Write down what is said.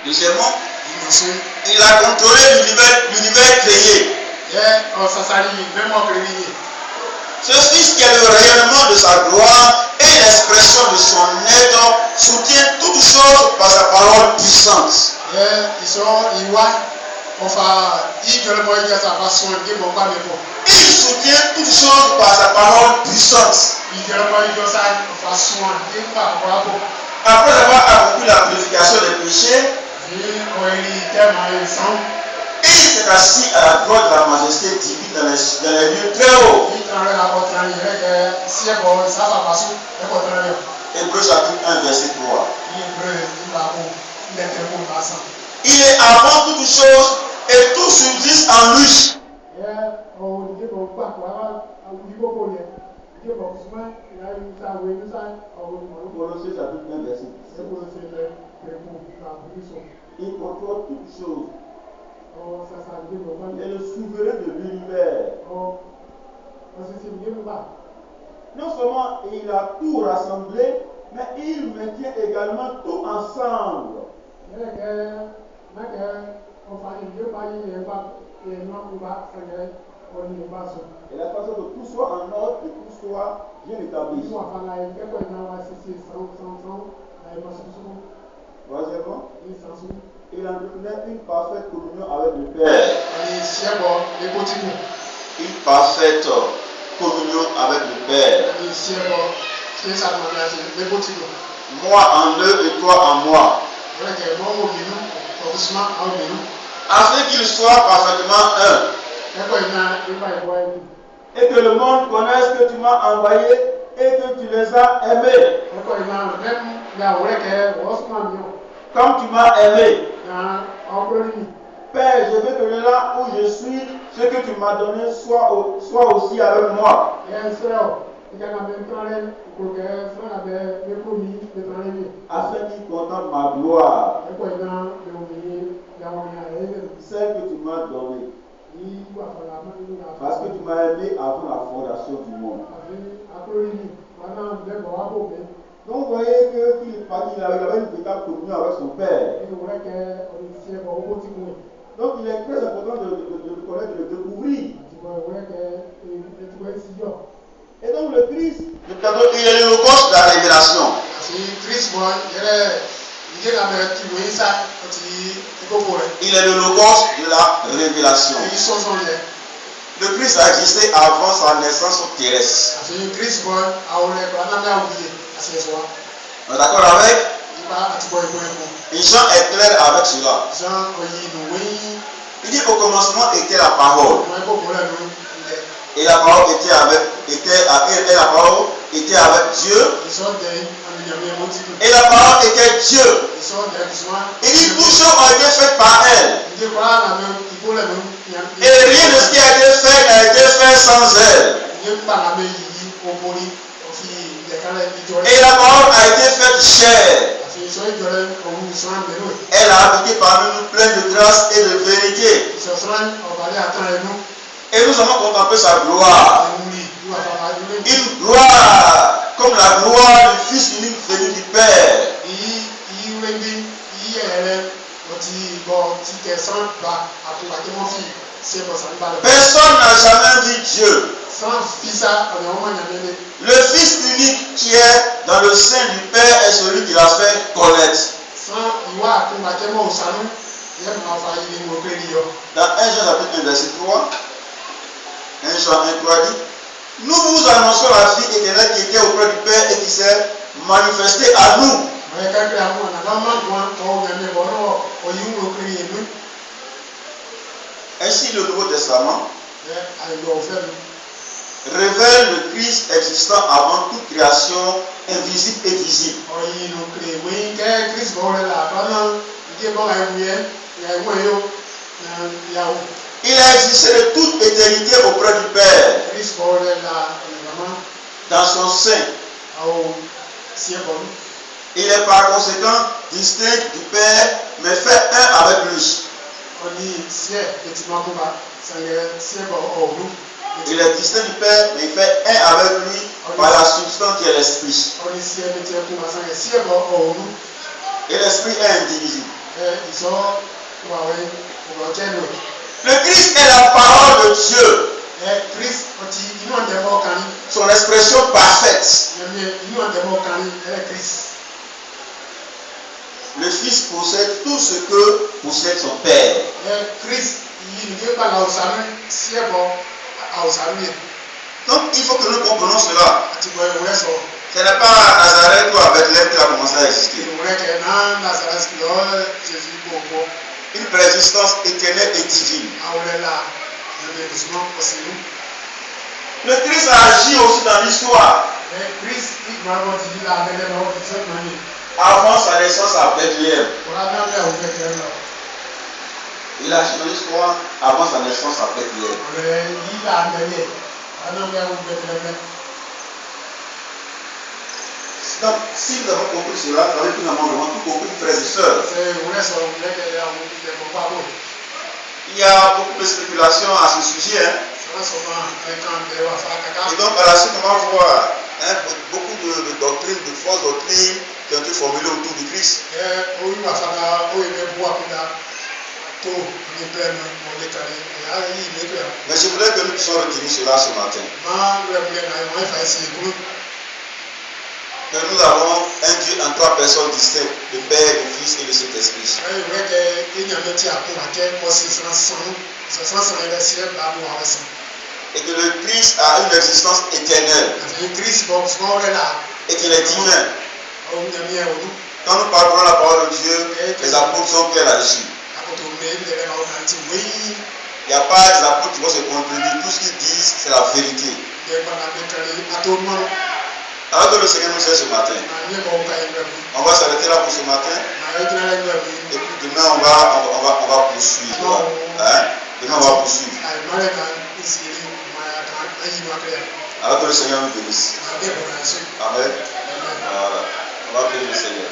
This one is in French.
Deuxièmement, il a contrôlé l'univers créé. Ce Fils qui est le rayonnement de sa gloire et l'expression de son être soutient toutes choses par sa parole puissante. Il soutient toutes choses par sa parole puissante. Après avoir accompli la purification des péchés, il s'est assis à la droite de la majesté divine dans les lieux très hauts. Hébreux chapitre 1 verset 3. Il est avant toutes choses et tout subsiste en lui. Colossiens chapitre 1 verset 6. Il contrôle toutes choses. Il est le souverain de l'univers. Non seulement il a tout rassemblé, mais il maintient également tout ensemble. Et la façon que tout soit en ordre et tout soit bien établi. Troisièmement, il entretenait une parfaite communion avec le Père. Une parfaite communion avec le Père. Moi en eux et toi en moi. Afin qu'ils soient parfaitement un. Et que le monde connaisse que tu m'as envoyé et que tu les as aimés. Comme tu m'as aimé. Père, je veux que là où je suis, ce que tu m'as donné soit aussi avec moi. Afin qu'ils contemplent ma gloire. Celle que tu m'as donnée. Parce que tu m'as aimé avant la fondation du monde. Donc vous voyez qu'il avait une véritable communion avec son Père. Donc il est très important de le connaître, de le découvrir. Et donc le Christ, il est le logos de la révélation. Il est le logos de la révélation. Le Christ a existé avant sa naissance terrestre. On est d'accord avec? Et Jean est clair avec cela. Il dit au commencement était la parole. Et la parole était avec Dieu. Et la parole était Dieu. Il dit toutes choses ont été faites par elle. Et rien de ce qui a été fait n'a été fait sans elle. Et la parole a été faite chair. Elle a habité parmi nous pleine de grâce et de vérité. Et nous avons contemplé sa gloire. Une gloire comme la gloire du Fils unique venu du Père. Personne n'a jamais vu Dieu. Le Fils unique qui est dans le sein du Père est celui qui l'a fait connaître. Dans 1 Jean chapitre 1 verset 3, 1 Jean 1 3 dit: nous vous annonçons la vie éternelle qui était auprès du Père et qui s'est manifestée à nous. Ainsi le Nouveau Testament révèle le Christ existant avant toute création invisible et visible. Il a existé de toute éternité auprès du Père. Dans son sein. Il est par conséquent distinct du Père, mais fait un avec lui. Il est distinct du Père, mais il fait un avec lui par la substance qui est l'Esprit. Et l'Esprit est indivisible. Le Christ est la parole de Dieu. Son expression parfaite. Le Fils possède tout ce que possède son Père. Donc il faut que nous comprenions cela. Ce n'est pas à Nazareth ou à Bethléem qui a commencé à exister. Une préexistence éternelle et divine. Le Christ a agi aussi dans l'histoire. Avant sa naissance à Bethléem. Il a agi dans l'histoire avant sa naissance à Bethléem. Donc, si nous avons compris cela, nous avons vraiment tout compris, frères et sœurs. Il y a beaucoup de spéculations à ce sujet. Et donc, à la suite, on va voir beaucoup de doctrines, de fausses doctrines qui ont été formulées autour du Christ. Mais je voulais que nous puissions retenir cela ce matin. Que nous avons un Dieu en trois personnes distinctes, le Père, le Fils et le Saint-Esprit. Et que le Christ a une existence éternelle. Et qu'il est divin. Quand nous parlons la parole de Dieu, les apôtres sont clairs là-dessus. Il n'y a pas des apôtres qui vont se contredire. Tout ce qu'ils disent, c'est la vérité. Alors que le Seigneur nous aide ce matin. On va s'arrêter là pour ce matin. Et puis demain, on va poursuivre. Demain, on va poursuivre. Alors que le Seigneur nous bénisse. Amen. Voilà. On va prier le Seigneur.